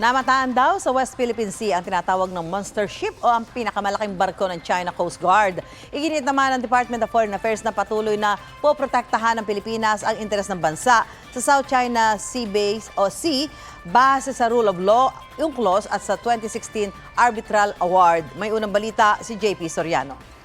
Namataan daw sa West Philippine Sea ang tinatawag ng monster ship o ang pinakamalaking barko ng China Coast Guard. Iginit naman ng Department of Foreign Affairs na patuloy na poprotektahan ng Pilipinas ang interes ng bansa sa South China Sea Base o Sea base sa rule of law, UNCLOS at sa 2016 Arbitral Award. May unang balita si JP Soriano.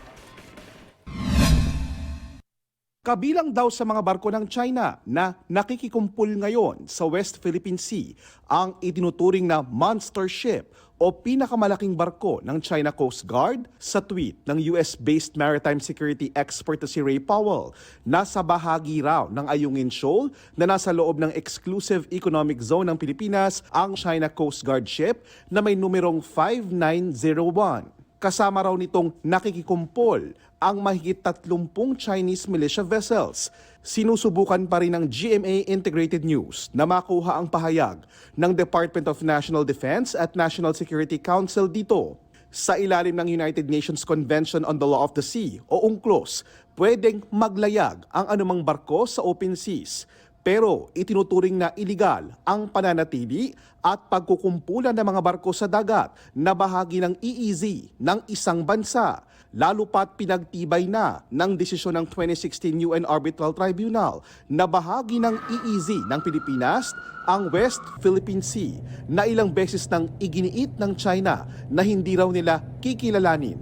Kabilang daw sa mga barko ng China na nakikikumpul ngayon sa West Philippine Sea ang itinuturing na monster ship o pinakamalaking barko ng China Coast Guard. Sa tweet ng US-based maritime security expert na si Ray Powell, nasa bahagi raw ng Ayungin Shoal na nasa loob ng exclusive economic zone ng Pilipinas ang China Coast Guard ship na may numerong 5901. Kasama raw nitong nakikikumpol ang mahigit 30 Chinese militia vessels. Sinusubukan pa rin ng GMA Integrated News na makuha ang pahayag ng Department of National Defense at National Security Council dito. Sa ilalim ng United Nations Convention on the Law of the Sea o UNCLOS, pwedeng maglayag ang anumang barko sa open seas. Pero itinuturing na iligal ang pananatili at pagkukumpulan ng mga barko sa dagat na bahagi ng EEZ ng isang bansa. Lalo pat pinagtibay na ng desisyon ng 2016 UN Arbitral Tribunal na bahagi ng EEZ ng Pilipinas ang West Philippine Sea na ilang beses nang iginiit ng China na hindi raw nila kikilalanin.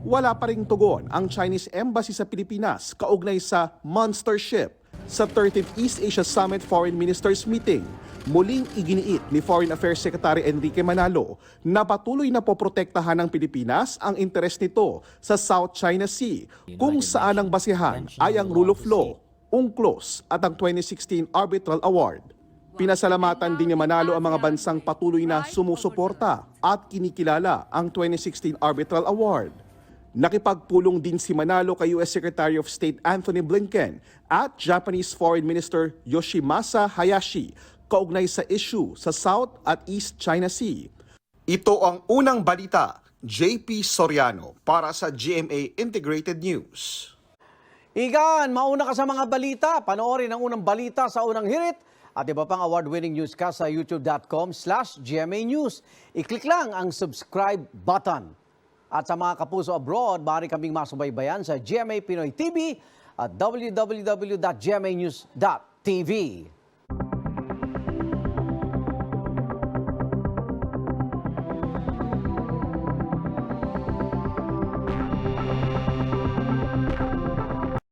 Wala pa ring tugon ang Chinese Embassy sa Pilipinas kaugnay sa monster ship. Sa 13th East Asia Summit Foreign Ministers Meeting, muling iginiit ni Foreign Affairs Secretary Enrique Manalo na patuloy na poprotektahan ng Pilipinas ang interes nito sa South China Sea, kung saan ang basihan ay ang rule of law, UNCLOS at ang 2016 Arbitral Award. Pinasalamatan din ni Manalo ang mga bansang patuloy na sumusuporta at kinikilala ang 2016 Arbitral Award. Nakipagpulong din si Manalo kay US Secretary of State Anthony Blinken at Japanese Foreign Minister Yoshimasa Hayashi kaugnay sa issue sa South at East China Sea. Ito ang unang balita, JP Soriano para sa GMA Integrated News. Igan, mauna ka sa mga balita. Panoorin ang unang balita sa unang hirit at iba pang award-winning newscast sa youtube.com/GMA News. I-click lang ang subscribe button. At sa mga kapuso abroad, maaari kaming masubaybayan sa GMA Pinoy TV at www.gmanews.tv.